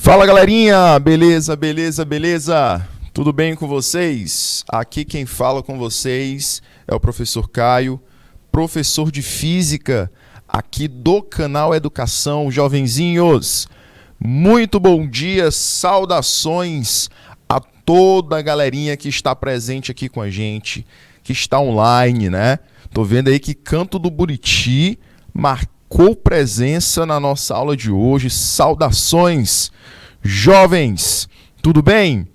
Fala galerinha, beleza, beleza, beleza? Tudo bem com vocês? Aqui quem fala com vocês é o professor Caio, professor de Física aqui do canal Educação Jovenzinhos. Muito bom dia, saudações a toda a galerinha que está presente aqui com a gente, que está online, né? Tô vendo aí que Canto do Buriti marcou presença na nossa aula de hoje. Saudações, jovens, tudo bem?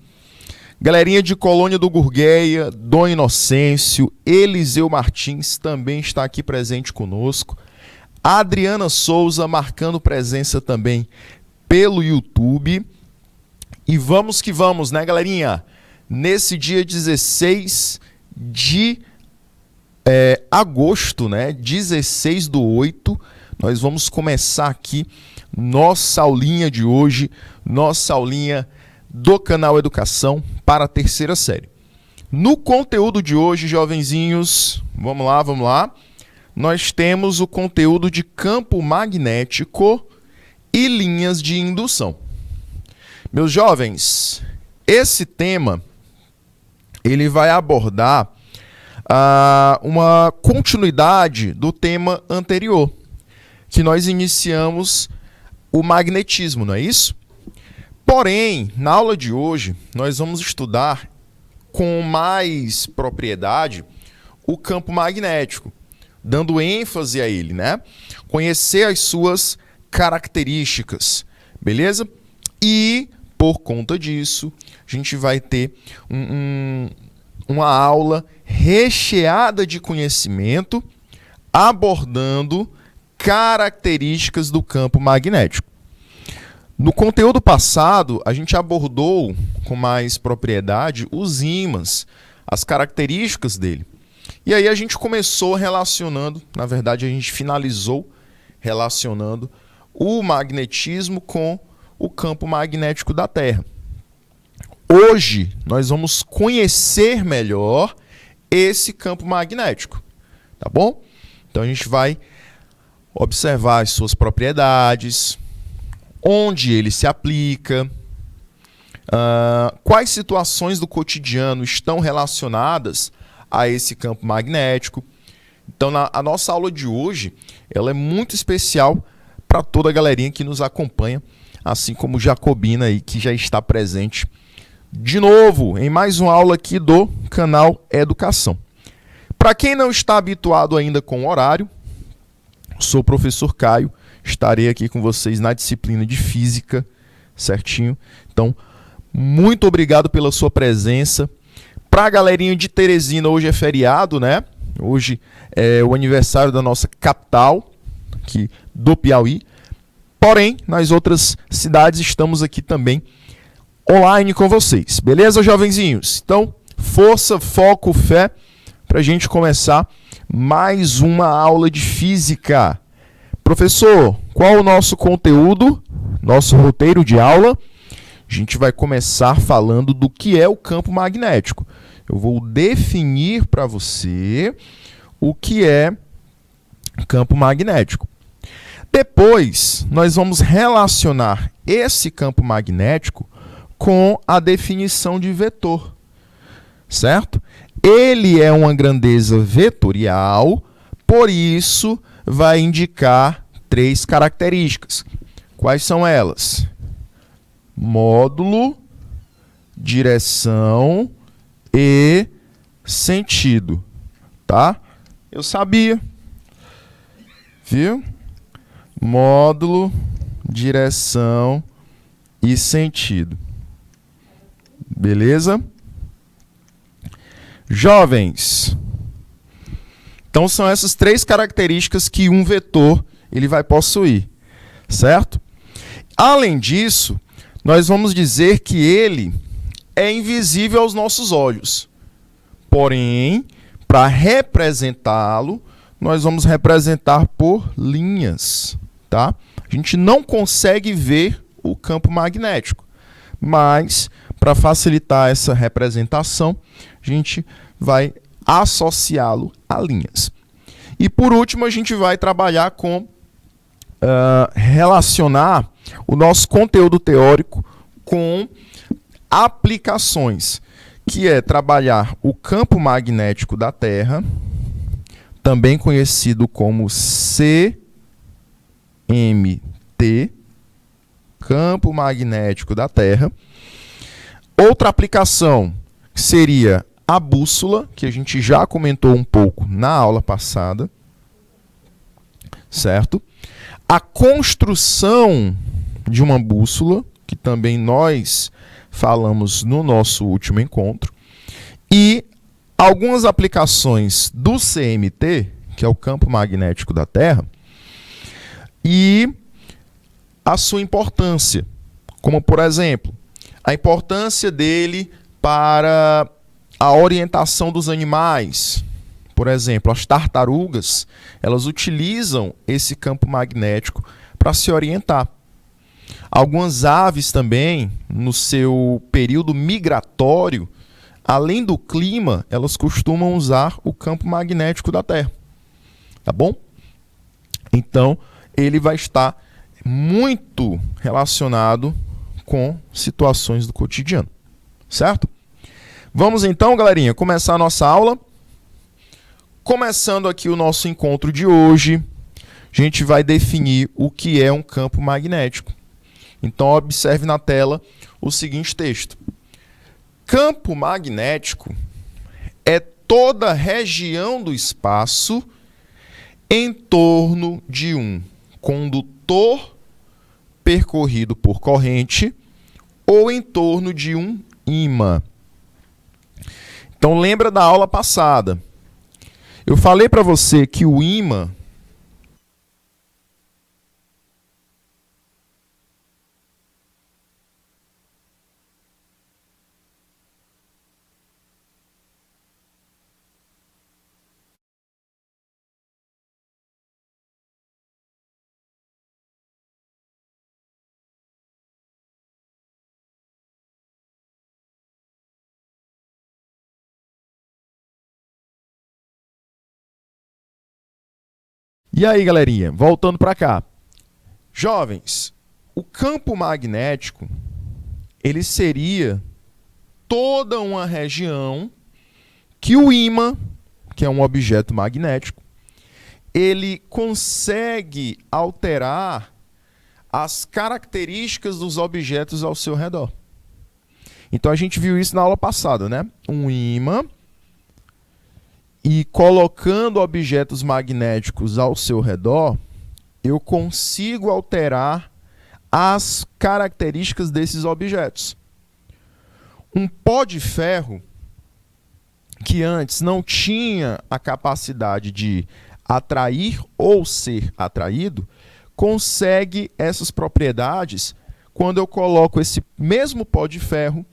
Galerinha de Colônia do Gurgueia, Dom Inocêncio, Eliseu Martins também está aqui presente conosco. Adriana Souza marcando presença também pelo YouTube. E vamos que vamos, né, galerinha? Nesse dia 16 de agosto, né? 16/8, nós vamos começar aqui nossa aulinha de hoje, nossa aulinha do canal Educação para a terceira série. No conteúdo de hoje, jovenzinhos, vamos lá. Nós temos o conteúdo de campo magnético e linhas de indução. Meus jovens, esse tema ele vai abordar uma continuidade do tema anterior, que nós iniciamos o magnetismo, não é isso? Porém, na aula de hoje, nós vamos estudar com mais propriedade o campo magnético, dando ênfase a ele, né? Conhecer as suas características, beleza? E, por conta disso, a gente vai ter uma aula recheada de conhecimento, abordando características do campo magnético. No conteúdo passado, a gente abordou com mais propriedade os ímãs, as características dele. E aí a gente começou relacionando, na verdade a gente finalizou relacionando o magnetismo com o campo magnético da Terra. Hoje nós vamos conhecer melhor esse campo magnético, tá bom? Então a gente vai observar as suas propriedades, onde ele se aplica, quais situações do cotidiano estão relacionadas a esse campo magnético. Então a nossa aula de hoje ela é muito especial para toda a galerinha que nos acompanha, assim como Jacobina aí, que já está presente de novo em mais uma aula aqui do canal Educação. Para quem não está habituado ainda com o horário, sou o professor Caio, estarei aqui com vocês na disciplina de Física, certinho? Então, muito obrigado pela sua presença. Para a galerinha de Teresina, hoje é feriado, né? Hoje é o aniversário da nossa capital, aqui do Piauí. Porém, nas outras cidades estamos aqui também online com vocês. Beleza, jovenzinhos? Então, força, foco, fé, para a gente começar mais uma aula de Física. Professor, qual o nosso conteúdo, nosso roteiro de aula? A gente vai começar falando do que é o campo magnético. Eu vou definir para você o que é campo magnético. Depois, nós vamos relacionar esse campo magnético com a definição de vetor, certo? Ele é uma grandeza vetorial, por isso vai indicar três características. Quais são elas? Módulo, direção e sentido, tá? Eu sabia, viu? Módulo, direção e sentido. Beleza? Jovens, então são essas três características que um vetor ele vai possuir, certo? Além disso, nós vamos dizer que ele é invisível aos nossos olhos. Porém, para representá-lo, nós vamos representar por linhas, tá? A gente não consegue ver o campo magnético, mas para facilitar essa representação, a gente vai associá-lo a linhas. E por último, a gente vai trabalhar com relacionar o nosso conteúdo teórico com aplicações, que é trabalhar o campo magnético da Terra, também conhecido como CMT, campo magnético da Terra. Outra aplicação seria a bússola, que a gente já comentou um pouco na aula passada, certo? A construção de uma bússola, que também nós falamos no nosso último encontro, e algumas aplicações do CMT, que é o campo magnético da Terra, e a sua importância, como por exemplo, a importância dele para a orientação dos animais. Por exemplo, as tartarugas, elas utilizam esse campo magnético para se orientar. Algumas aves também, no seu período migratório, além do clima, elas costumam usar o campo magnético da Terra. Tá bom? Então, ele vai estar muito relacionado com situações do cotidiano. Certo? Vamos então, galerinha, começar a nossa aula. Começando aqui o nosso encontro de hoje, a gente vai definir o que é um campo magnético. Então, observe na tela o seguinte texto. Campo magnético é toda a região do espaço em torno de um condutor percorrido por corrente ou em torno de um ímã. Então, lembra da aula passada. Eu falei para você que o ímã E aí, galerinha, voltando para cá. Jovens, o campo magnético, ele seria toda uma região que o ímã, que é um objeto magnético, ele consegue alterar as características dos objetos ao seu redor. Então, a gente viu isso na aula passada, né? Um ímã, e colocando objetos magnéticos ao seu redor, eu consigo alterar as características desses objetos. Um pó de ferro, que antes não tinha a capacidade de atrair ou ser atraído, consegue essas propriedades quando eu coloco esse mesmo pó de ferro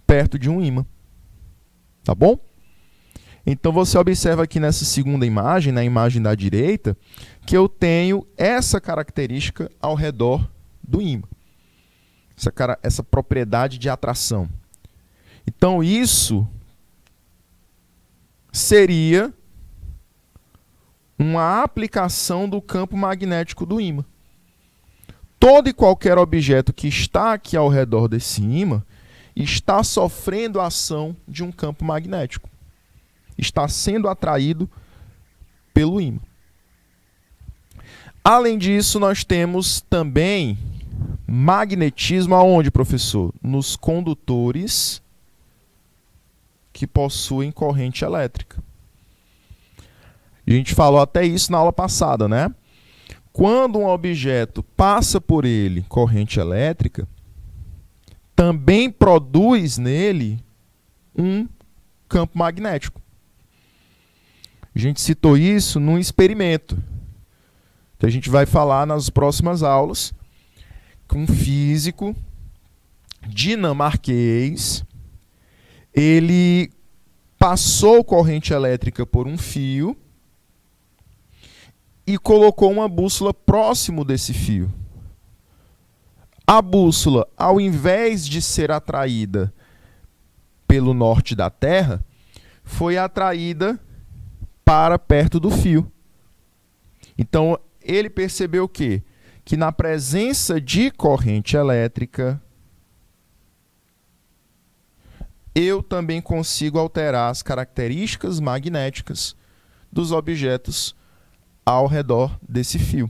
perto de um ímã. Tá bom? Então, você observa aqui nessa segunda imagem, na imagem da direita, que eu tenho essa característica ao redor do ímã. Essa propriedade de atração. Então, isso seria uma aplicação do campo magnético do ímã. Todo e qualquer objeto que está aqui ao redor desse ímã está sofrendo a ação de um campo magnético. Está sendo atraído pelo ímã. Além disso, nós temos também magnetismo aonde, professor? Nos condutores que possuem corrente elétrica. A gente falou até isso na aula passada, né? Quando um objeto passa por ele corrente elétrica, também produz nele um campo magnético. A gente citou isso num experimento, que a gente vai falar nas próximas aulas, com um físico dinamarquês. Ele passou corrente elétrica por um fio e colocou uma bússola próximo desse fio. A bússola, ao invés de ser atraída pelo norte da Terra, foi atraída para perto do fio. Então, ele percebeu o quê? que na presença de corrente elétrica, eu também consigo alterar as características magnéticas dos objetos ao redor desse fio.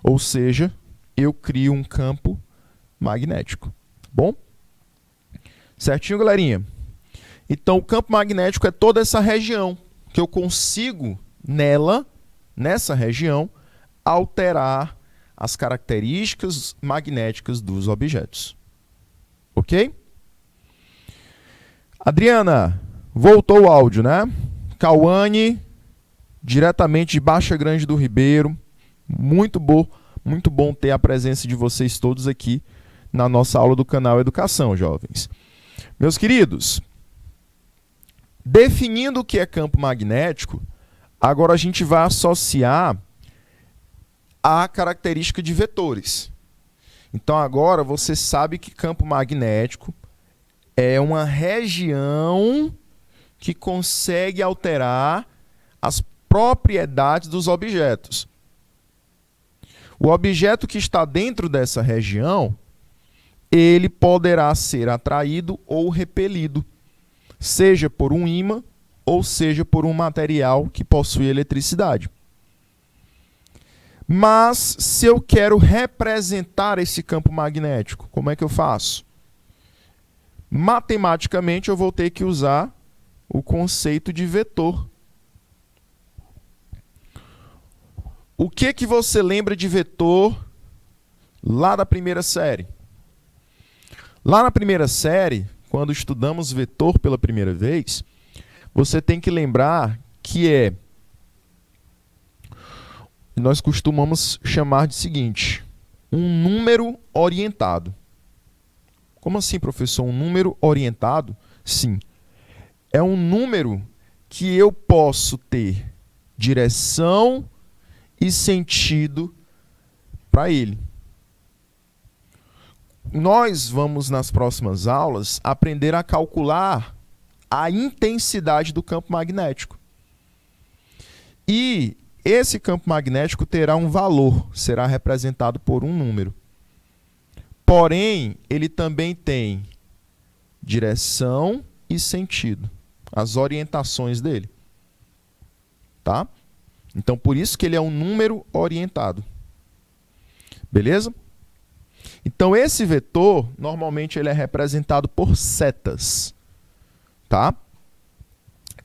Ou seja, eu crio um campo magnético. Bom? Certinho, galerinha? Então, o campo magnético é toda essa região que eu consigo, nessa região, alterar as características magnéticas dos objetos. Ok? Adriana, voltou o áudio, né? Cauane, diretamente de Baixa Grande do Ribeiro. Muito bom ter a presença de vocês todos aqui na nossa aula do canal Educação, jovens. Meus queridos, definindo o que é campo magnético, agora a gente vai associar a característica de vetores. Então agora você sabe que campo magnético é uma região que consegue alterar as propriedades dos objetos. O objeto que está dentro dessa região, ele poderá ser atraído ou repelido, seja por um ímã ou seja por um material que possui eletricidade. Mas, se eu quero representar esse campo magnético, como é que eu faço? Matematicamente, eu vou ter que usar o conceito de vetor. O que você lembra de vetor lá da primeira série? Lá na primeira série, quando estudamos vetor pela primeira vez, você tem que lembrar que nós costumamos chamar de seguinte, um número orientado. Como assim, professor? Um número orientado? Sim. É um número que eu posso ter direção e sentido para ele. Nós vamos, nas próximas aulas, aprender a calcular a intensidade do campo magnético. E esse campo magnético terá um valor, será representado por um número. Porém, ele também tem direção e sentido, as orientações dele. Tá? Então, por isso que ele é um número orientado. Beleza? Então, esse vetor, normalmente, ele é representado por setas. Tá?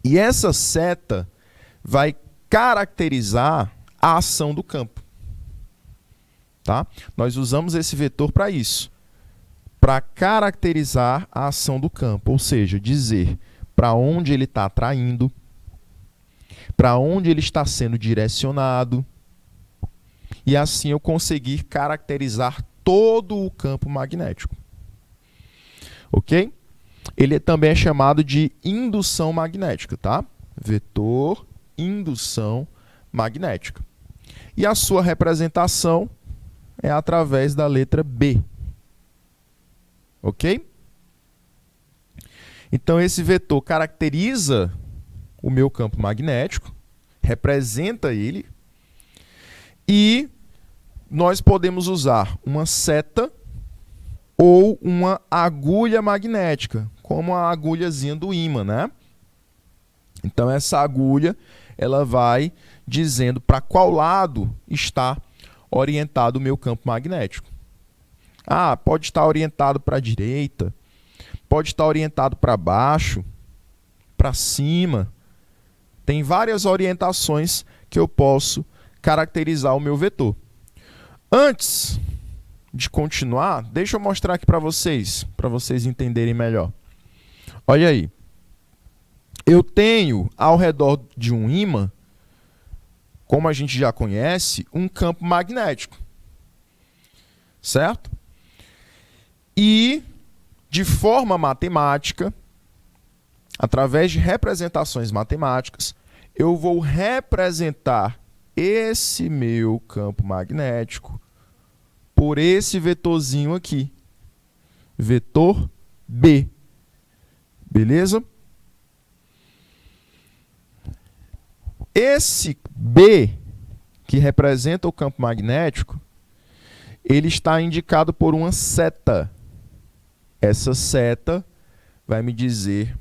E essa seta vai caracterizar a ação do campo. Tá? Nós usamos esse vetor para isso, para caracterizar a ação do campo, ou seja, dizer para onde ele está atraindo, para onde ele está sendo direcionado, e assim eu conseguir caracterizar todo o campo magnético. Ok? Ele também é chamado de indução magnética, tá? Vetor, indução magnética. E a sua representação é através da letra B. Ok? Então, esse vetor caracteriza o meu campo magnético, representa ele, e nós podemos usar uma seta ou uma agulha magnética, como a agulhazinha do ímã, né? Então, essa agulha, ela vai dizendo para qual lado está orientado o meu campo magnético. Ah, pode estar orientado para a direita, pode estar orientado para baixo, para cima. Tem várias orientações que eu posso caracterizar o meu vetor. Antes de continuar, deixa eu mostrar aqui para vocês entenderem melhor. Olha aí. Eu tenho ao redor de um ímã, como a gente já conhece, um campo magnético. Certo? E, de forma matemática, através de representações matemáticas, eu vou representar esse meu campo magnético por esse vetorzinho aqui. Vetor B. Beleza? Esse B, que representa o campo magnético, ele está indicado por uma seta. Essa seta vai me dizer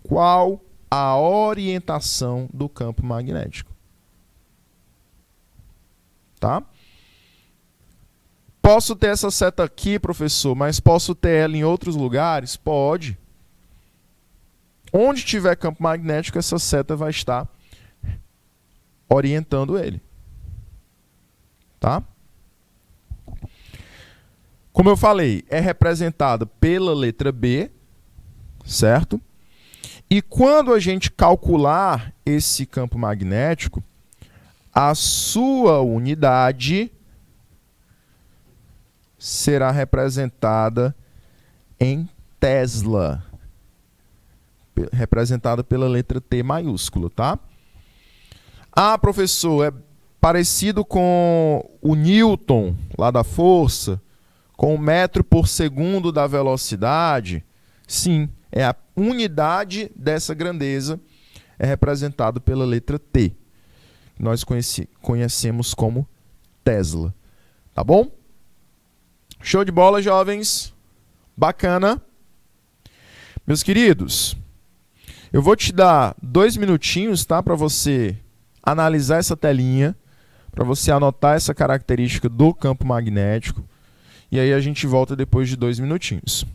qual a orientação do campo magnético. Tá? Posso ter essa seta aqui, professor, mas posso ter ela em outros lugares? Pode. Onde tiver campo magnético, essa seta vai estar orientando ele. Tá? Como eu falei, é representada pela letra B, certo? E quando a gente calcular esse campo magnético, a sua unidade será representada em Tesla, representada pela letra T maiúscula, tá? Ah, professor, é parecido com o Newton, lá da força, com o metro por segundo da velocidade? Sim, é a unidade dessa grandeza, é representado pela letra T, que nós conhecemos como Tesla. Tá bom? Show de bola, jovens? Bacana? Meus queridos, eu vou te dar 2 minutinhos, tá, para você analisar essa telinha, para você anotar essa característica do campo magnético, e aí a gente volta depois de 2 minutinhos.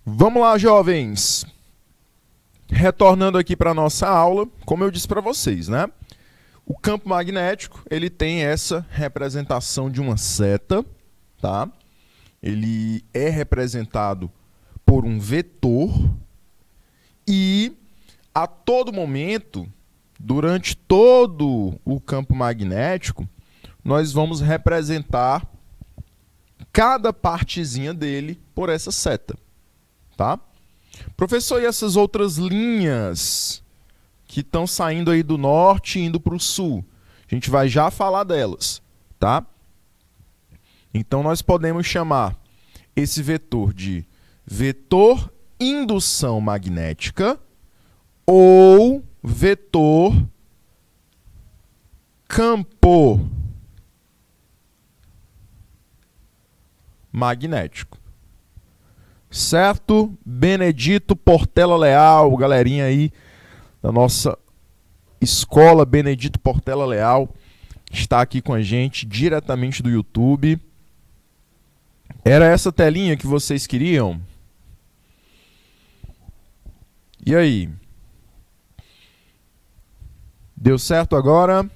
Vamos lá, jovens. Retornando aqui para a nossa aula, como eu disse para vocês, né? O campo magnético, ele tem essa representação de uma seta, tá? Ele é representado por um vetor e a todo momento, durante todo o campo magnético, nós vamos representar cada partezinha dele por essa seta. Tá? Professor, e essas outras linhas que estão saindo aí do norte e indo para o sul? A gente vai já falar delas, tá? Então, nós podemos chamar esse vetor de vetor indução magnética ou vetor campo magnético. Certo? Benedito Portela Leal, galerinha aí da nossa escola Benedito Portela Leal, está aqui com a gente diretamente do YouTube. Era essa telinha que vocês queriam? E aí? Deu certo agora?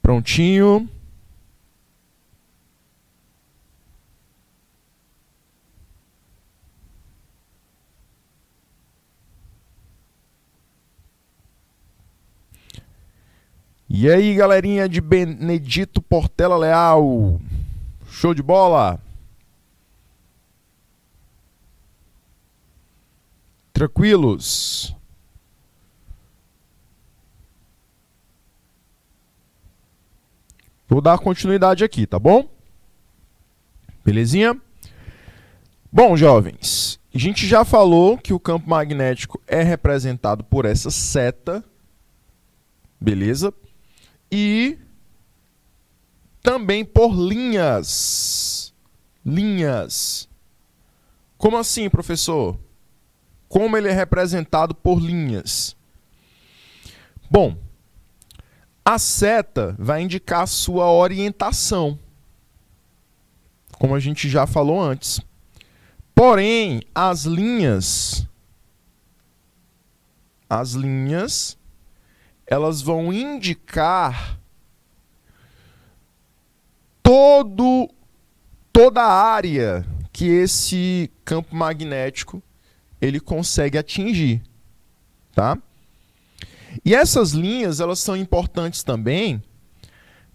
Prontinho. E aí, galerinha de Benedito Portela Leal? Show de bola? Tranquilos? Vou dar continuidade aqui, tá bom? Belezinha? Bom, jovens, a gente já falou que o campo magnético é representado por essa seta, beleza? E também por linhas. Linhas. Como assim, professor? Como ele é representado por linhas? Bom, a seta vai indicar a sua orientação, como a gente já falou antes. Porém, as linhas, elas vão indicar toda a área que esse campo magnético ele consegue atingir, tá? E essas linhas, elas são importantes também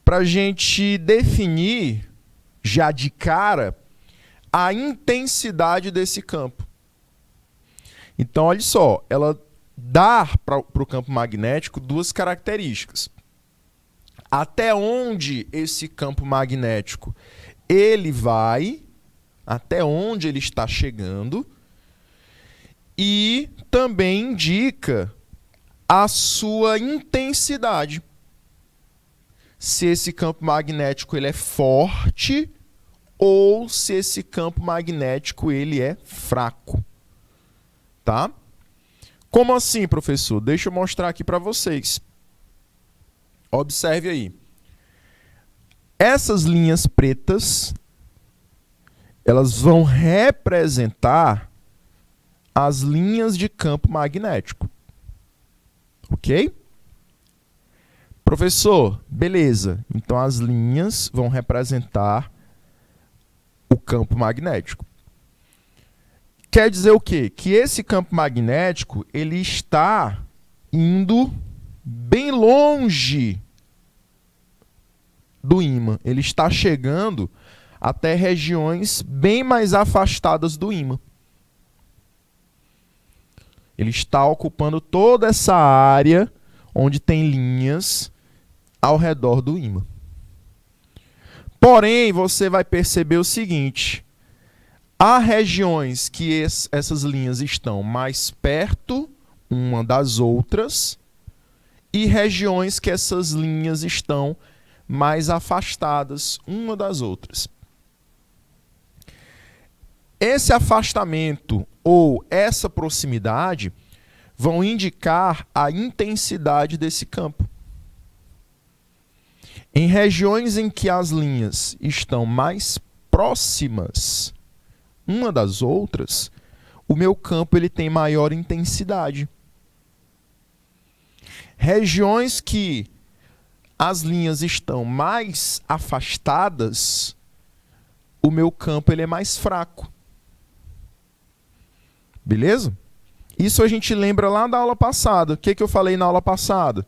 para a gente definir, já de cara, a intensidade desse campo. Então, olha só, ela dá para o campo magnético duas características. Até onde esse campo magnético ele vai, até onde ele está chegando, e também indica a sua intensidade. Se esse campo magnético ele é forte ou se esse campo magnético ele é fraco. Tá? Como assim, professor? Deixa eu mostrar aqui para vocês. Observe aí. Essas linhas pretas, elas vão representar as linhas de campo magnético. Ok? Professor, beleza. Então as linhas vão representar o campo magnético. Quer dizer o quê? Que esse campo magnético ele está indo bem longe do ímã. Ele está chegando até regiões bem mais afastadas do ímã. Ele está ocupando toda essa área onde tem linhas ao redor do ímã. Porém, você vai perceber o seguinte: há regiões que essas linhas estão mais perto uma das outras e regiões que essas linhas estão mais afastadas uma das outras. Esse afastamento ou essa proximidade vão indicar a intensidade desse campo. Em regiões em que as linhas estão mais próximas uma das outras, o meu campo ele tem maior intensidade. Regiões que as linhas estão mais afastadas, o meu campo ele é mais fraco. Beleza? Isso a gente lembra lá da aula passada. O que eu falei na aula passada?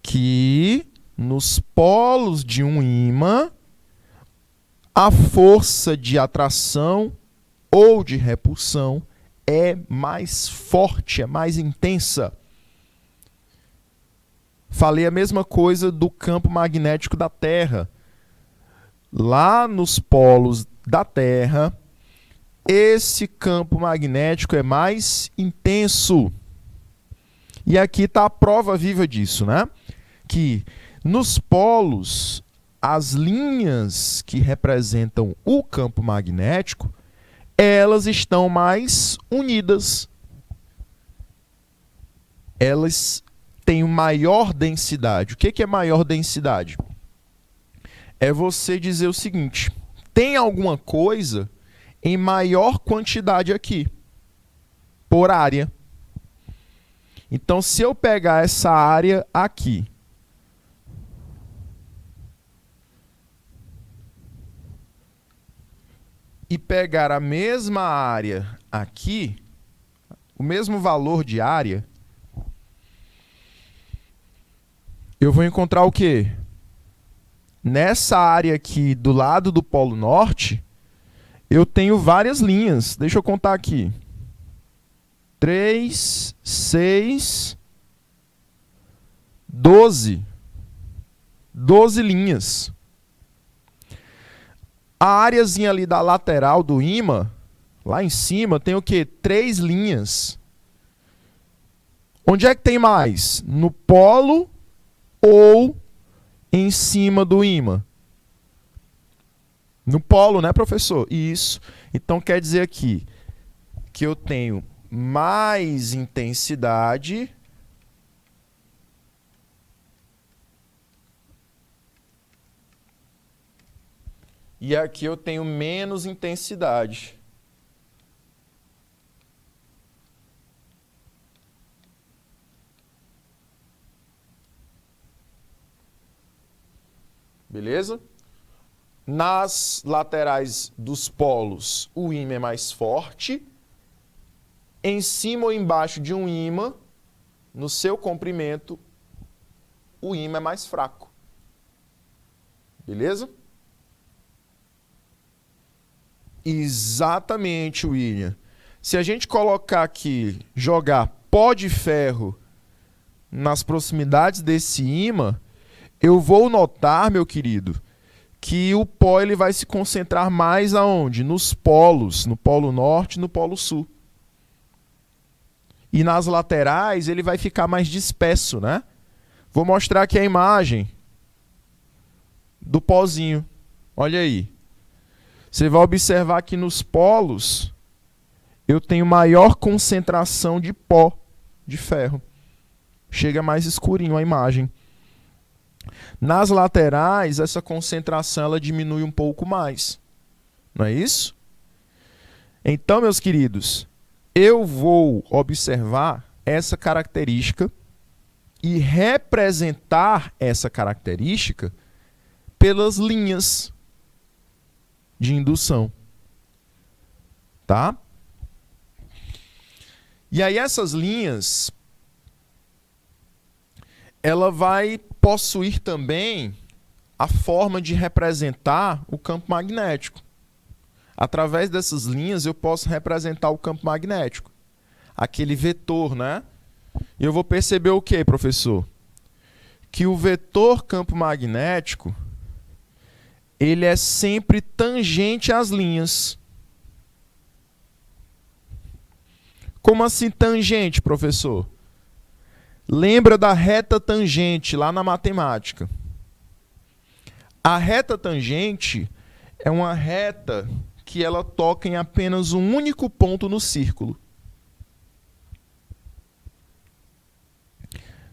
Que nos polos de um ímã, a força de atração ou de repulsão é mais forte, é mais intensa. Falei a mesma coisa do campo magnético da Terra. Lá nos polos da Terra, esse campo magnético é mais intenso. E aqui está a prova viva disso, né? Que nos polos, as linhas que representam o campo magnético, elas estão mais unidas. elas têm maior densidade. O que é maior densidade? É você dizer o seguinte: tem alguma coisa em maior quantidade aqui, por área. Então, se eu pegar essa área aqui, e pegar a mesma área aqui, o mesmo valor de área, eu vou encontrar o quê? Nessa área aqui do lado do Polo Norte, eu tenho várias linhas. Deixa eu contar aqui. 3, 6, 12. 12 linhas. A áreazinha ali da lateral do ímã, lá em cima, tem o quê? 3 linhas. Onde é que tem mais? No polo ou em cima do ímã? No polo, né, professor? Isso. Então, quer dizer aqui que eu tenho mais intensidade e aqui eu tenho menos intensidade. Beleza? Nas laterais dos polos, o ímã é mais forte. Em cima ou embaixo de um ímã, no seu comprimento, o ímã é mais fraco. Beleza? Exatamente, William. Se a gente colocar aqui, jogar pó de ferro nas proximidades desse ímã, eu vou notar, meu querido, que o pó ele vai se concentrar mais aonde? Nos polos, no polo norte e no polo sul. E nas laterais ele vai ficar mais disperso, né? Vou mostrar aqui a imagem do pozinho. Olha aí. Você vai observar que nos polos eu tenho maior concentração de pó de ferro. Chega mais escurinho a imagem. Nas laterais, essa concentração ela diminui um pouco mais. Não é isso? Então, meus queridos, eu vou observar essa característica e representar essa característica pelas linhas de indução. Tá? E aí essas linhas, ela vai possuir também a forma de representar o campo magnético. Através dessas linhas eu posso representar o campo magnético. Aquele vetor, né? E eu vou perceber o quê, professor? Que o vetor campo magnético, ele é sempre tangente às linhas. Como assim tangente, professor? Lembra da reta tangente lá na matemática. A reta tangente é uma reta que ela toca em apenas um único ponto no círculo.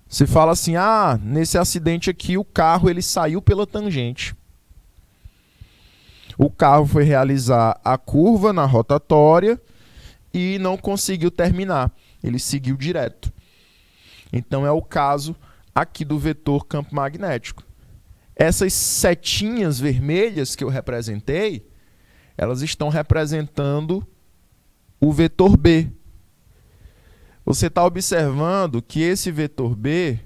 Você fala assim, nesse acidente aqui o carro ele saiu pela tangente. O carro foi realizar a curva na rotatória e não conseguiu terminar. Ele seguiu direto. Então é o caso aqui do vetor campo magnético. Essas setinhas vermelhas que eu representei, elas estão representando o vetor B. Você está observando que esse vetor B,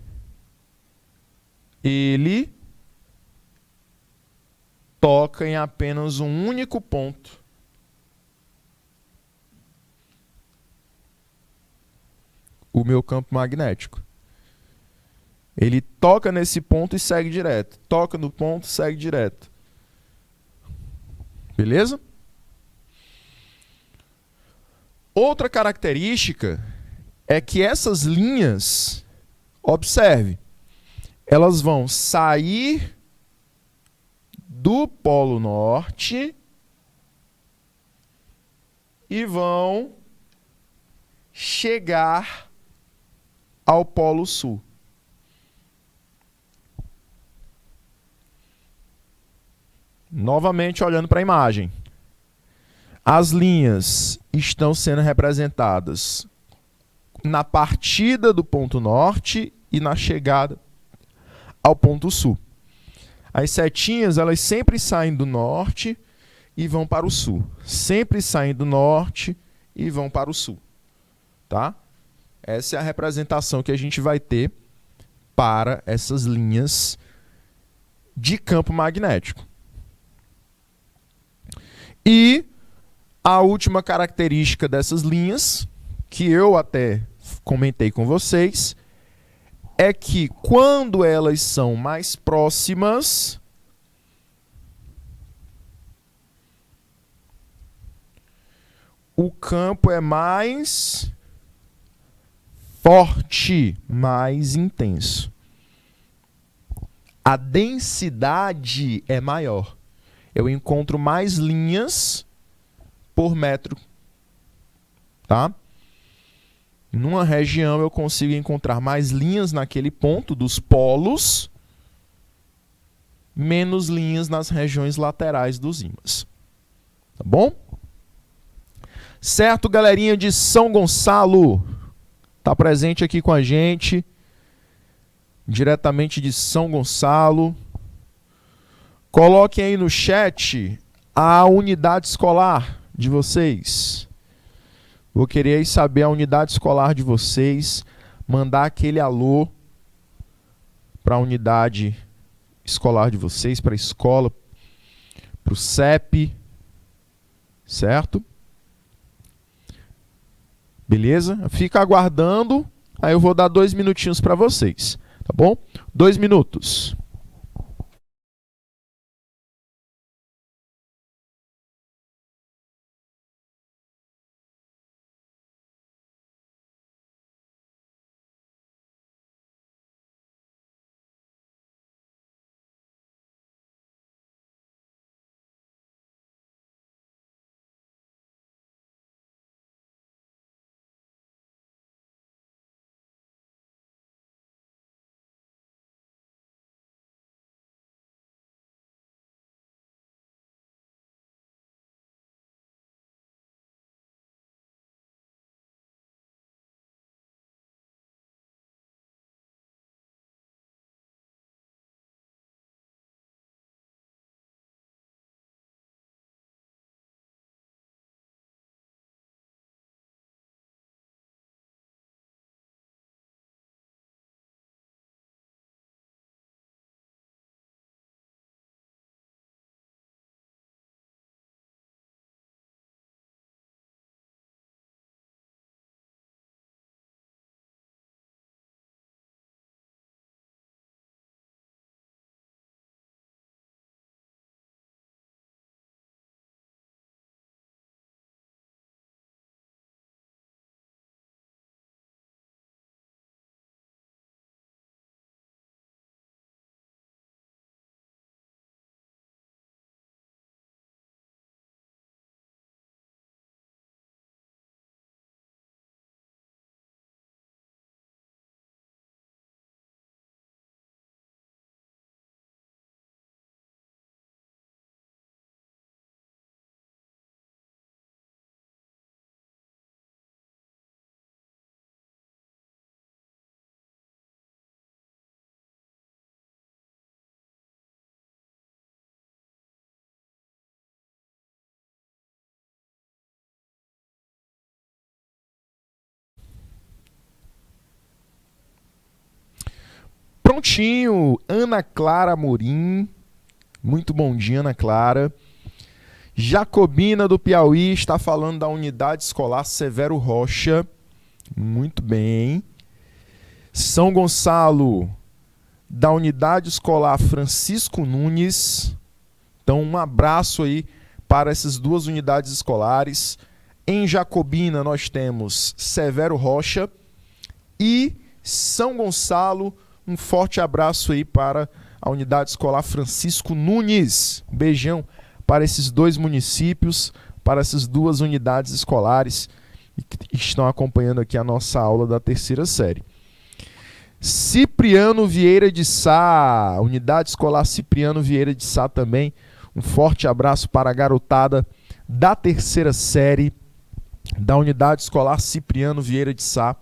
ele toca em apenas um único ponto. O meu campo magnético. Ele toca nesse ponto e segue direto. Toca no ponto e segue direto. Beleza? Outra característica é que essas linhas, observe, elas vão sair do Polo Norte e vão chegar ao Polo Sul. Novamente, olhando para a imagem. As linhas estão sendo representadas na partida do ponto norte e na chegada ao ponto sul. As setinhas, elas sempre saem do norte e vão para o sul. Sempre saem do norte e vão para o sul. Tá? Essa é a representação que a gente vai ter para essas linhas de campo magnético. E a última característica dessas linhas, que eu até comentei com vocês, é que quando elas são mais próximas, o campo é mais forte, mais intenso. A densidade é maior. Eu encontro mais linhas por metro. Tá? Numa região eu consigo encontrar mais linhas naquele ponto dos polos, menos linhas nas regiões laterais dos ímãs. Tá bom? Certo, galerinha de São Gonçalo? Está presente aqui com a gente, diretamente de São Gonçalo. Coloquem aí no chat a unidade escolar de vocês. Vou querer saber a unidade escolar de vocês, mandar aquele alô para a unidade escolar de vocês, para a escola, para o CEP, certo? Beleza? Fica aguardando, aí eu vou dar 2 minutinhos para vocês, tá bom? 2 minutos. Prontinho, Ana Clara Amorim. Muito bom dia, Ana Clara. Jacobina do Piauí está falando da unidade escolar Severo Rocha. Muito bem. São Gonçalo, da unidade escolar Francisco Nunes. Então, um abraço aí para essas duas unidades escolares. Em Jacobina, nós temos Severo Rocha e São Gonçalo. Um forte abraço aí para a unidade escolar Francisco Nunes. Beijão para esses dois municípios, para essas duas unidades escolares que estão acompanhando aqui a nossa aula da terceira série. Cipriano Vieira de Sá, Unidade Escolar Cipriano Vieira de Sá também. Um forte abraço para a garotada da terceira série da Unidade Escolar Cipriano Vieira de Sá,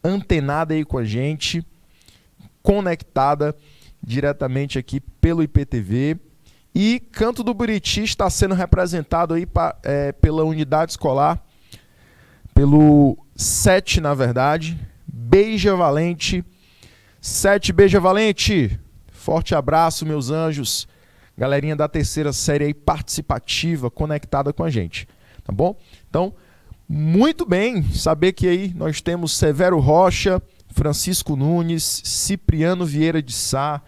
antenada aí com a gente, conectada diretamente aqui pelo IPTV. E Canto do Buriti está sendo representado aí pela Unidade Escolar, pelo 7, na verdade, Beija Valente. 7 Beija Valente, forte abraço, meus anjos. Galerinha da terceira série aí participativa, conectada com a gente, tá bom? Então, muito bem saber que aí nós temos Severo Rocha, Francisco Nunes, Cipriano Vieira de Sá,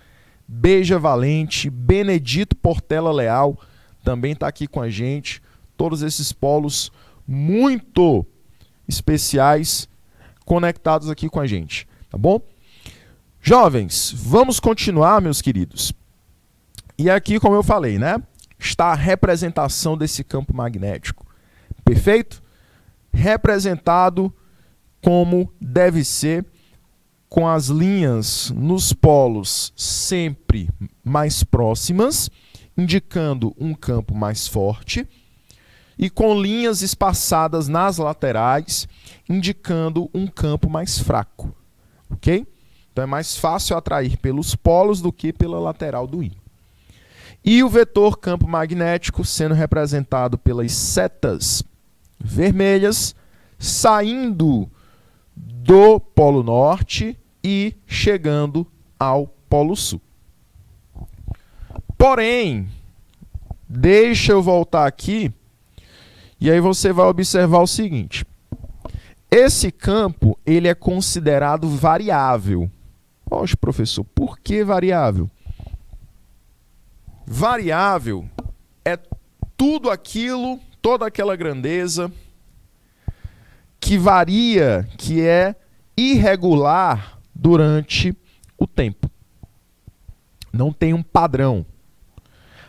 Beija Valente, Benedito Portela Leal, também está aqui com a gente. Todos esses polos muito especiais conectados aqui com a gente, tá bom? Jovens, vamos continuar, meus queridos. E aqui, como eu falei, né? Está a representação desse campo magnético. Perfeito? Representado como deve ser, com as linhas nos polos sempre mais próximas, indicando um campo mais forte, e com linhas espaçadas nas laterais, indicando um campo mais fraco. Ok? Então é mais fácil atrair pelos polos do que pela lateral do ímã. E o vetor campo magnético sendo representado pelas setas vermelhas, saindo do Polo Norte e chegando ao Polo Sul. Porém, deixa eu voltar aqui, e aí você vai observar o seguinte. Esse campo ele é considerado variável. Poxa, professor, por que variável? Variável é tudo aquilo, toda aquela grandeza que varia, que é irregular durante o tempo. Não tem um padrão.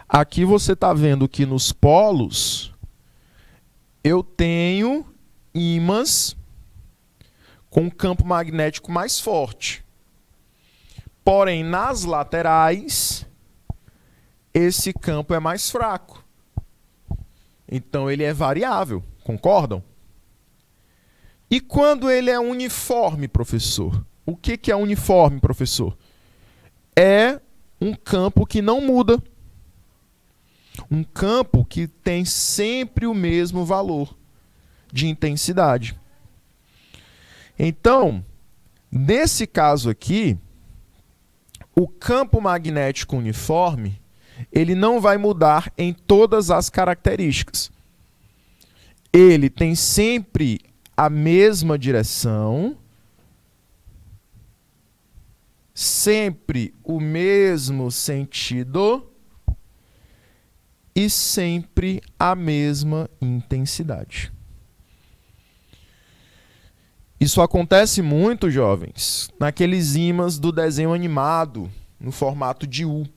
Aqui você está vendo que nos polos eu tenho ímãs com um campo magnético mais forte. Porém, nas laterais, esse campo é mais fraco. Então, ele é variável, concordam? E quando ele é uniforme, professor? O que é uniforme, professor? É um campo que não muda. Um campo que tem sempre o mesmo valor de intensidade. Então, nesse caso aqui, o campo magnético uniforme ele não vai mudar em todas as características. Ele tem sempre a mesma direção, sempre o mesmo sentido e sempre a mesma intensidade. Isso acontece muito, jovens, naqueles ímãs do desenho animado, no formato de U,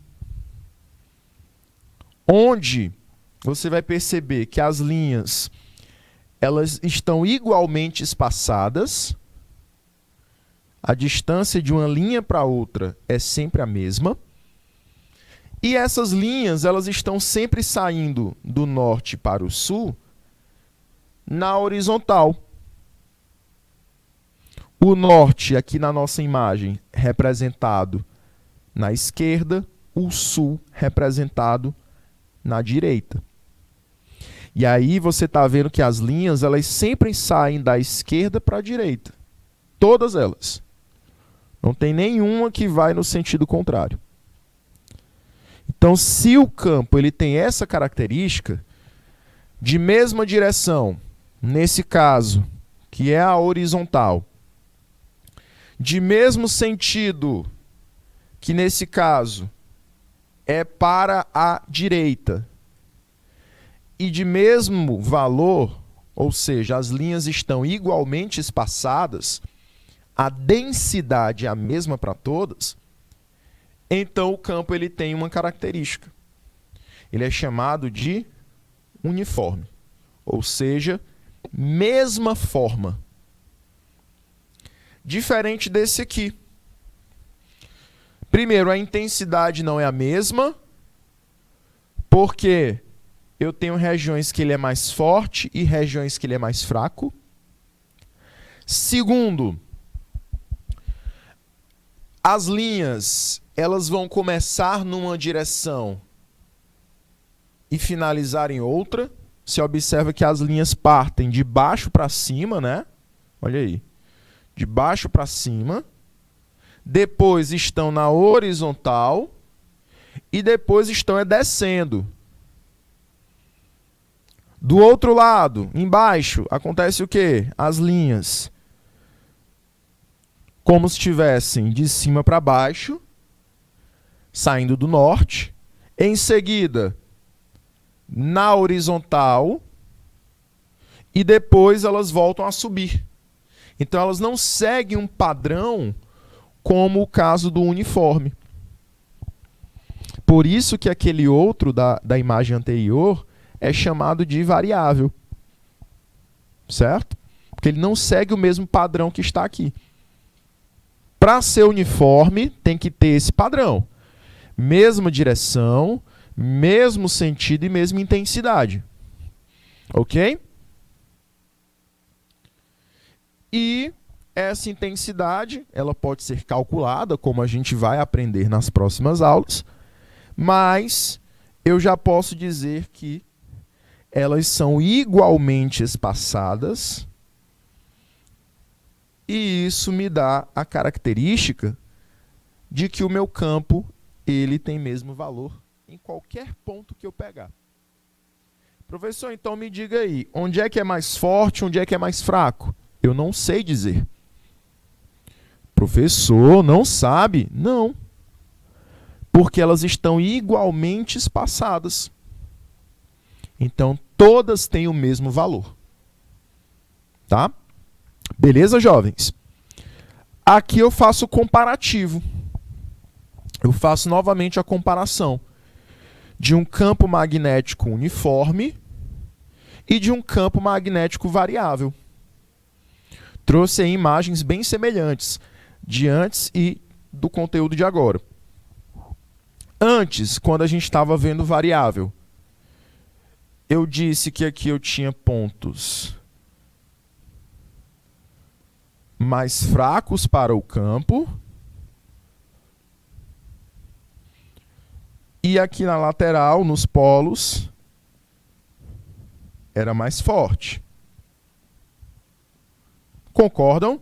onde você vai perceber que as linhas elas estão igualmente espaçadas, a distância de uma linha para outra é sempre a mesma, e essas linhas elas estão sempre saindo do norte para o sul na horizontal. O norte, aqui na nossa imagem, representado na esquerda, o sul representado na direita. E aí você está vendo que as linhas elas sempre saem da esquerda para a direita. Todas elas. Não tem nenhuma que vai no sentido contrário. Então, se o campo ele tem essa característica de mesma direção, nesse caso, que é a horizontal, de mesmo sentido, que nesse caso é para a direita, e de mesmo valor, ou seja, as linhas estão igualmente espaçadas, a densidade é a mesma para todas, então o campo ele tem uma característica. Ele é chamado de uniforme, ou seja, mesma forma. Diferente desse aqui. Primeiro, a intensidade não é a mesma, porque eu tenho regiões que ele é mais forte e regiões que ele é mais fraco. Segundo, as linhas, elas vão começar numa direção e finalizar em outra. Você observa que as linhas partem de baixo para cima, né? Olha aí. De baixo para cima. Depois estão na horizontal. E depois estão descendo. Do outro lado, embaixo, acontece o quê? As linhas, como se estivessem de cima para baixo, saindo do norte. Em seguida, na horizontal. E depois elas voltam a subir. Então elas não seguem um padrão como o caso do uniforme. Por isso que aquele outro da imagem anterior é chamado de variável. Certo? Porque ele não segue o mesmo padrão que está aqui. Para ser uniforme, tem que ter esse padrão. Mesma direção, mesmo sentido e mesma intensidade. Ok? E essa intensidade, ela pode ser calculada, como a gente vai aprender nas próximas aulas, mas eu já posso dizer que elas são igualmente espaçadas e isso me dá a característica de que o meu campo ele tem mesmo valor em qualquer ponto que eu pegar. Professor, então me diga aí, onde é que é mais forte, onde é que é mais fraco? Eu não sei dizer. Professor, não sabe? Não. Porque elas estão igualmente espaçadas. Então, todas têm o mesmo valor. Tá? Beleza, jovens? Aqui eu faço o comparativo. Eu faço novamente a comparação de um campo magnético uniforme e de um campo magnético variável. Trouxe aí imagens bem semelhantes de antes e do conteúdo de agora. Antes, quando a gente estava vendo variável, eu disse que aqui eu tinha pontos mais fracos para o campo e aqui na lateral, nos polos, era mais forte. Concordam?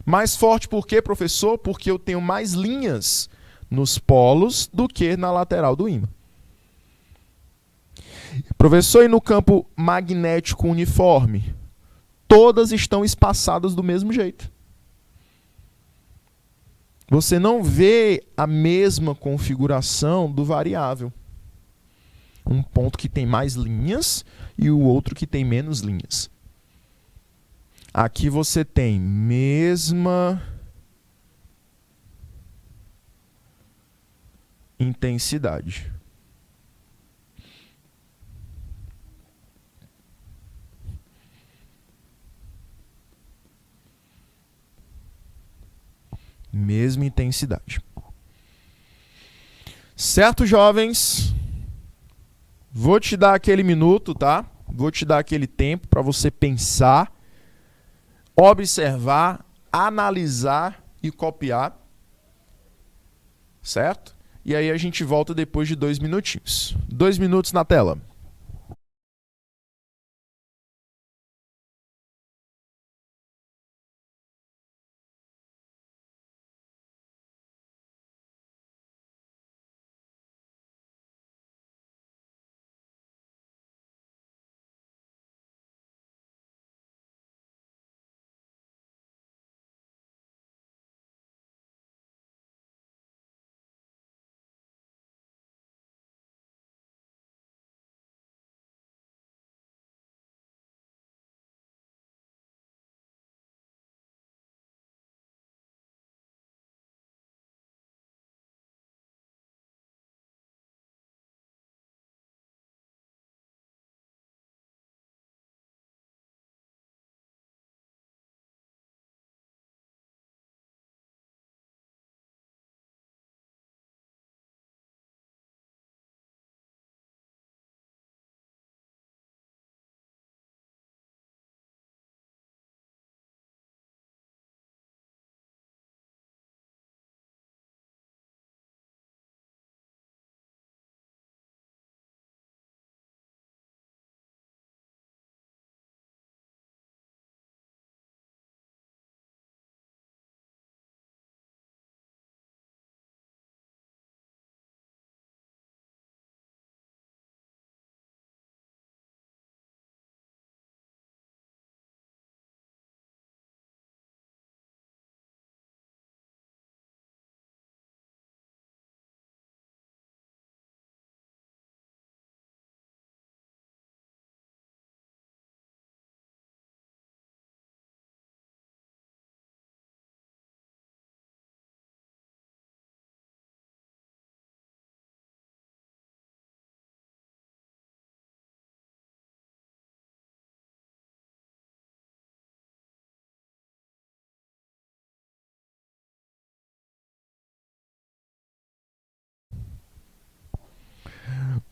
Mais forte por quê, professor? Porque eu tenho mais linhas nos polos do que na lateral do ímã. Professor, e no campo magnético uniforme? Todas estão espaçadas do mesmo jeito. Você não vê a mesma configuração do variável. Um ponto que tem mais linhas e o outro que tem menos linhas. Aqui você tem mesma intensidade. Mesma intensidade. Certo, jovens? Vou te dar aquele minuto, tá? Vou te dar aquele tempo para você pensar, observar, analisar e copiar. Certo? E aí a gente volta depois de 2 minutinhos. 2 minutos na tela.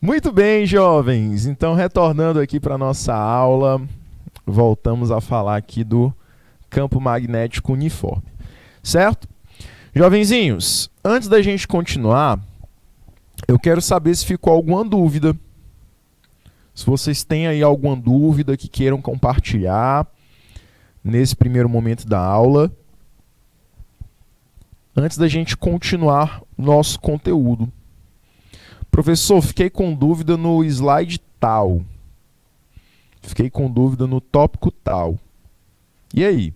Muito bem, jovens. Então, retornando aqui para nossa aula, voltamos a falar aqui do campo magnético uniforme, certo? Jovenzinhos, antes da gente continuar, eu quero saber se ficou alguma dúvida. Se vocês têm aí alguma dúvida que queiram compartilhar nesse primeiro momento da aula, antes da gente continuar nosso conteúdo. Professor, fiquei com dúvida no slide tal. Fiquei com dúvida no tópico tal. E aí?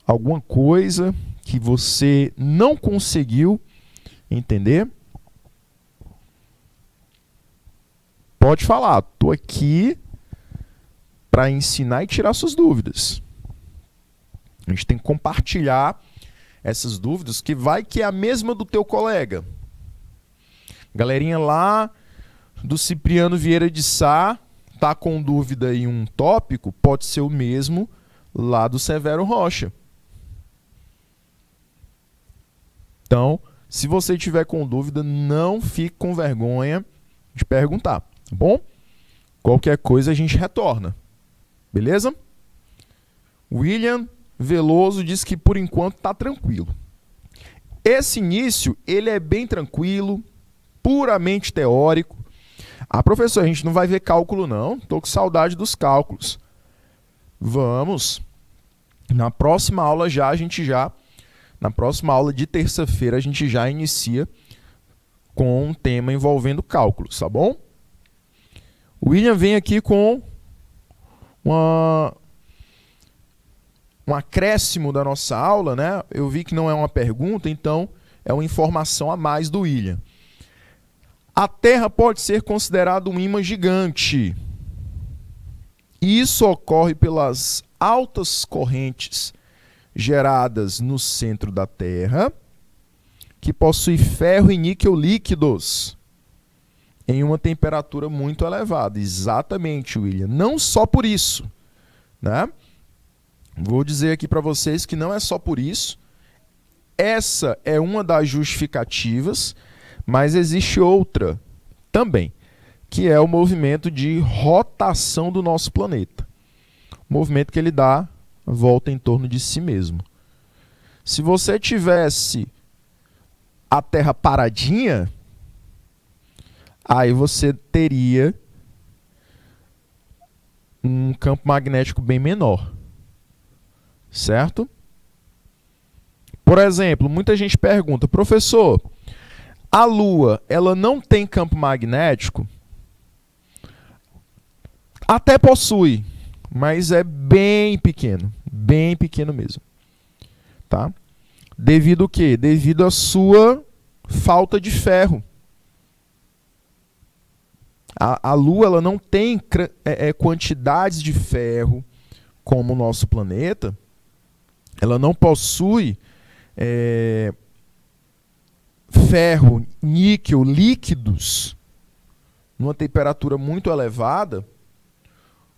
Alguma coisa que você não conseguiu entender? Pode falar. Estou aqui para ensinar e tirar suas dúvidas. A gente tem que compartilhar essas dúvidas, que vai que é a mesma do teu colega. Galerinha lá do Cipriano Vieira de Sá tá com dúvida em um tópico, pode ser o mesmo lá do Severo Rocha. Então, se você tiver com dúvida, não fique com vergonha de perguntar, tá bom? Qualquer coisa a gente retorna. Beleza? William Veloso diz que por enquanto está tranquilo. Esse início ele é bem tranquilo, puramente teórico. Professor, a gente não vai ver cálculo não, estou com saudade dos cálculos. Vamos. Na próxima aula na próxima aula de terça-feira a gente já inicia com um tema envolvendo cálculos, tá bom? O William vem aqui com um acréscimo da nossa aula, né? Eu vi que não é uma pergunta, então é uma informação a mais do William. A Terra pode ser considerada um ímã gigante. Isso ocorre pelas altas correntes geradas no centro da Terra, que possui ferro e níquel líquidos em uma temperatura muito elevada. Exatamente, William. Não só por isso, né? Vou dizer aqui para vocês que não é só por isso. Essa é uma das justificativas, mas existe outra também, que é o movimento de rotação do nosso planeta. O movimento que ele dá a volta em torno de si mesmo. Se você tivesse a Terra paradinha, aí você teria um campo magnético bem menor. Certo? Por exemplo, muita gente pergunta, professor, a Lua, ela não tem campo magnético? Até possui, mas é bem pequeno mesmo. Tá? Devido ao quê? Devido à sua falta de ferro. A Lua, ela não tem quantidades de ferro como o nosso planeta. Ela não possui ferro, níquel, líquidos numa temperatura muito elevada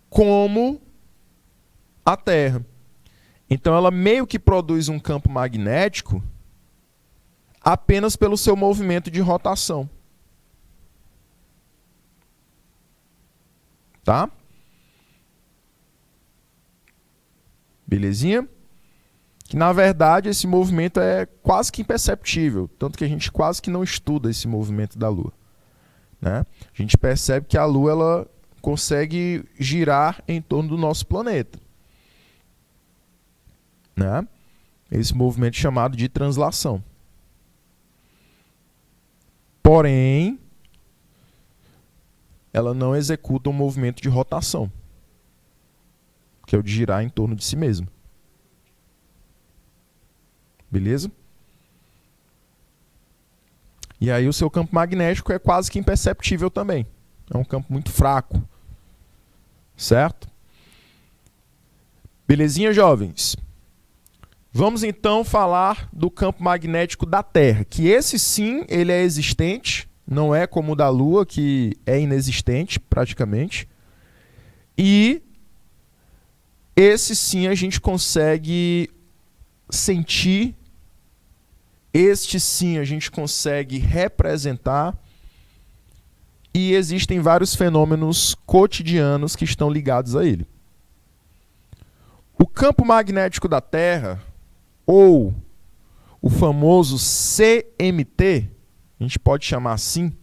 como a Terra. Então ela meio que produz um campo magnético apenas pelo seu movimento de rotação. Tá? Belezinha? Que na verdade esse movimento é quase que imperceptível, tanto que a gente quase que não estuda esse movimento da Lua, né? A gente percebe que a Lua ela consegue girar em torno do nosso planeta, né? Esse movimento chamado de translação. Porém, ela não executa um movimento de rotação, que é o de girar em torno de si mesma. Beleza? E aí o seu campo magnético é quase que imperceptível também. É um campo muito fraco. Certo? Belezinha, jovens? Vamos então falar do campo magnético da Terra, que esse sim, ele é existente, não é como o da Lua, que é inexistente praticamente. E esse sim a gente consegue sentir Este sim a gente consegue representar e existem vários fenômenos cotidianos que estão ligados a ele. O campo magnético da Terra, ou o famoso CMT, a gente pode chamar assim.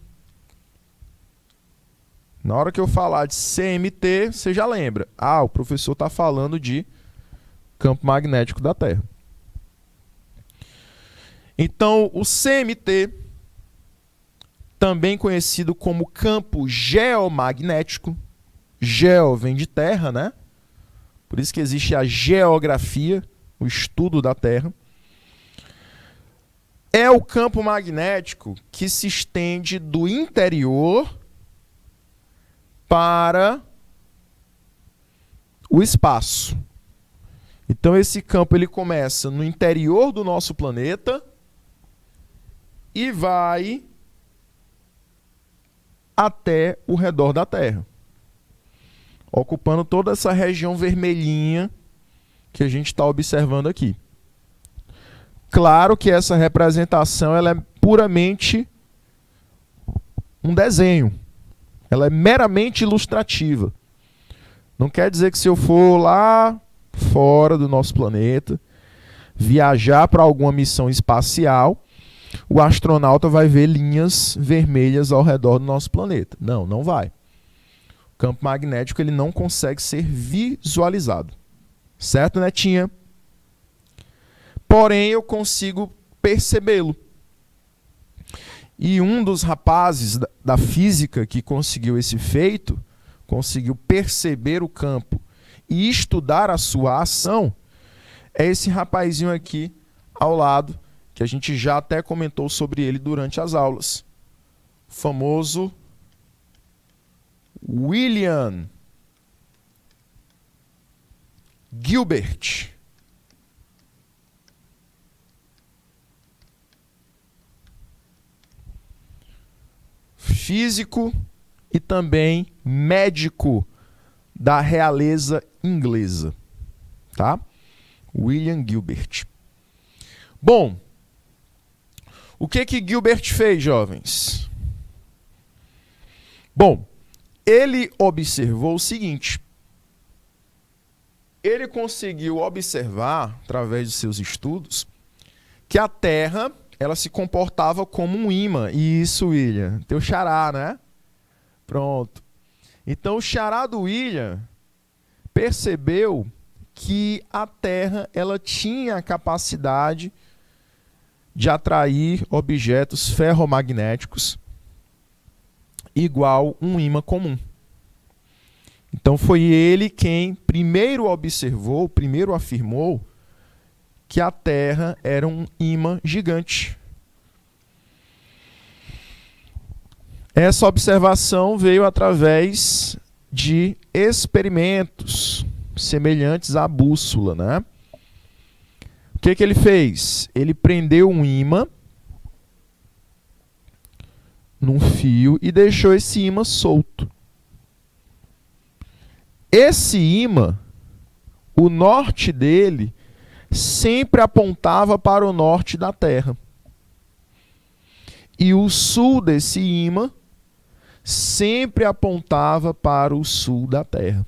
Na hora que eu falar de CMT, você já lembra. Ah, o professor está falando de campo magnético da Terra. Então, o CMT, também conhecido como campo geomagnético, geo vem de terra, né? Por isso que existe a geografia, o estudo da Terra. É o campo magnético que se estende do interior para o espaço. Então esse campo ele começa no interior do nosso planeta e vai até o redor da Terra, ocupando toda essa região vermelhinha que a gente está observando aqui. Claro que essa representação ela é puramente um desenho. Ela é meramente ilustrativa. Não quer dizer que se eu for lá fora do nosso planeta, viajar para alguma missão espacial, o astronauta vai ver linhas vermelhas ao redor do nosso planeta. Não, não vai. O campo magnético ele não consegue ser visualizado. Certo, Netinha? Porém, eu consigo percebê-lo. E um dos rapazes da física que conseguiu esse feito, conseguiu perceber o campo e estudar a sua ação, é esse rapazinho aqui ao lado, que a gente já até comentou sobre ele durante as aulas. O famoso William Gilbert. Físico e também médico da realeza inglesa, tá? William Gilbert. Bom, o que Gilbert fez, jovens? Bom, ele observou o seguinte. Ele conseguiu observar, através de seus estudos, que a Terra ela se comportava como um ímã. Isso, William. Teu xará, né? Pronto. Então, o xará do William percebeu que a Terra ela tinha a capacidade de atrair objetos ferromagnéticos igual um ímã comum. Então, foi ele quem primeiro observou, primeiro afirmou que a Terra era um ímã gigante. Essa observação veio através de experimentos semelhantes à bússola, né? O que ele fez? Ele prendeu um ímã num fio e deixou esse ímã solto. Esse ímã, o norte dele sempre apontava para o norte da Terra. E o sul desse ímã sempre apontava para o sul da Terra.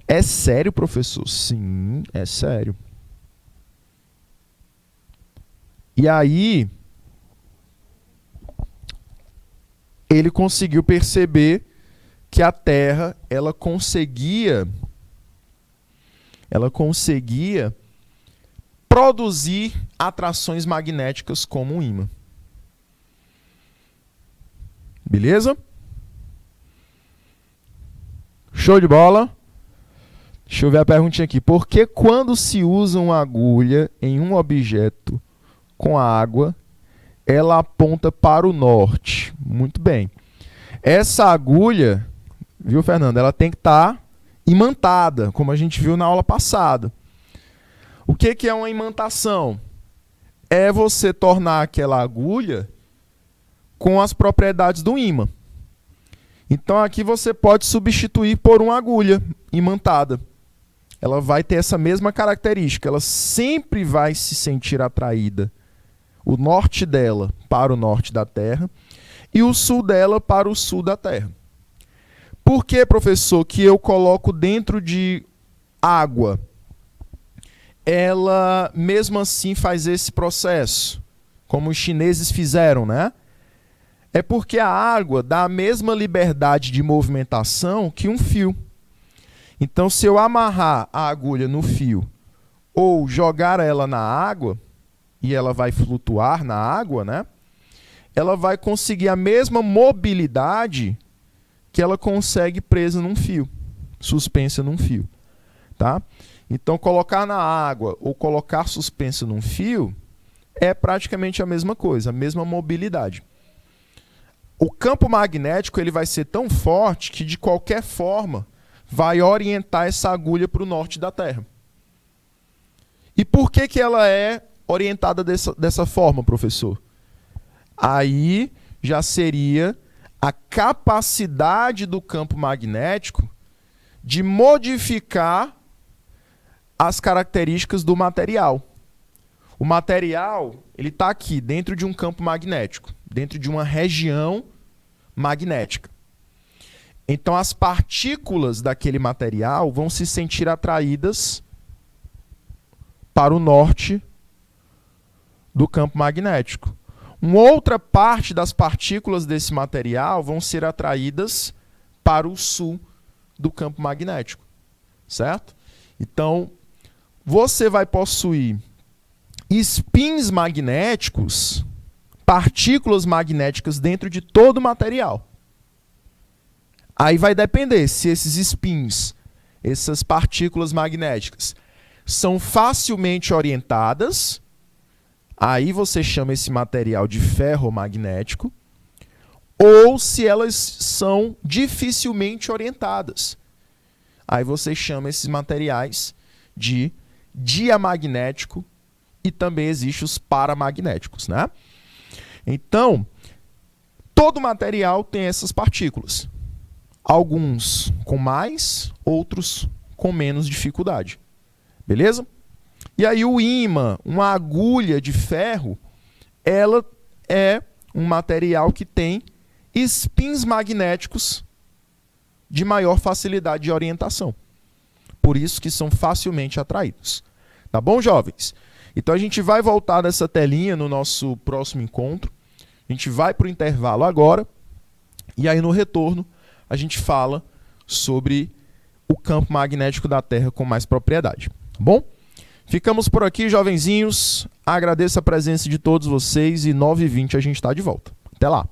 É sério, professor? Sim, é sério. E aí, ele conseguiu perceber que a Terra ela conseguia produzir atrações magnéticas como um ímã. Beleza? Show de bola? Deixa eu ver a perguntinha aqui. Por que quando se usa uma agulha em um objeto com água, ela aponta para o norte? Muito bem. Essa agulha, viu, Fernando? Ela tem que estar imantada, como a gente viu na aula passada. O que é uma imantação? É você tornar aquela agulha com as propriedades do ímã. Então aqui você pode substituir por uma agulha imantada. ela vai ter essa mesma característica, ela sempre vai se sentir atraída, o norte dela para o norte da Terra e o sul dela para o sul da Terra. Por que, professor, que eu coloco dentro de água? Ela, mesmo assim, faz esse processo, como os chineses fizeram, né? É porque a água dá a mesma liberdade de movimentação que um fio. Então, se eu amarrar a agulha no fio ou jogar ela na água, e ela vai flutuar na água, né? Ela vai conseguir a mesma mobilidade que ela consegue presa num fio, suspensa num fio, tá? Então, colocar na água ou colocar suspensa num fio é praticamente a mesma coisa, a mesma mobilidade. O campo magnético ele vai ser tão forte que, de qualquer forma, vai orientar essa agulha para o norte da Terra. E por que que ela é orientada dessa forma, professor? Aí já seria a capacidade do campo magnético de modificar as características do material. O material ele está aqui, dentro de um campo magnético, dentro de uma região magnética. Então, as partículas daquele material vão se sentir atraídas para o norte do campo magnético. Uma outra parte das partículas desse material vão ser atraídas para o sul do campo magnético, certo? Então, você vai possuir spins magnéticos, partículas magnéticas dentro de todo o material. Aí vai depender se esses spins, essas partículas magnéticas, são facilmente orientadas. Aí você chama esse material de ferromagnético, ou se elas são dificilmente orientadas. Aí você chama esses materiais de diamagnético e também existem os paramagnéticos, né? Então, todo material tem essas partículas. Alguns com mais, outros com menos dificuldade. Beleza? E aí o ímã, uma agulha de ferro, ela é um material que tem spins magnéticos de maior facilidade de orientação. Por isso que são facilmente atraídos. Tá bom, jovens? Então a gente vai voltar nessa telinha no nosso próximo encontro. A gente vai para o intervalo agora. E aí no retorno a gente fala sobre o campo magnético da Terra com mais propriedade. Tá bom? Ficamos por aqui, jovenzinhos. Agradeço a presença de todos vocês e 9h20 a gente está de volta. Até lá!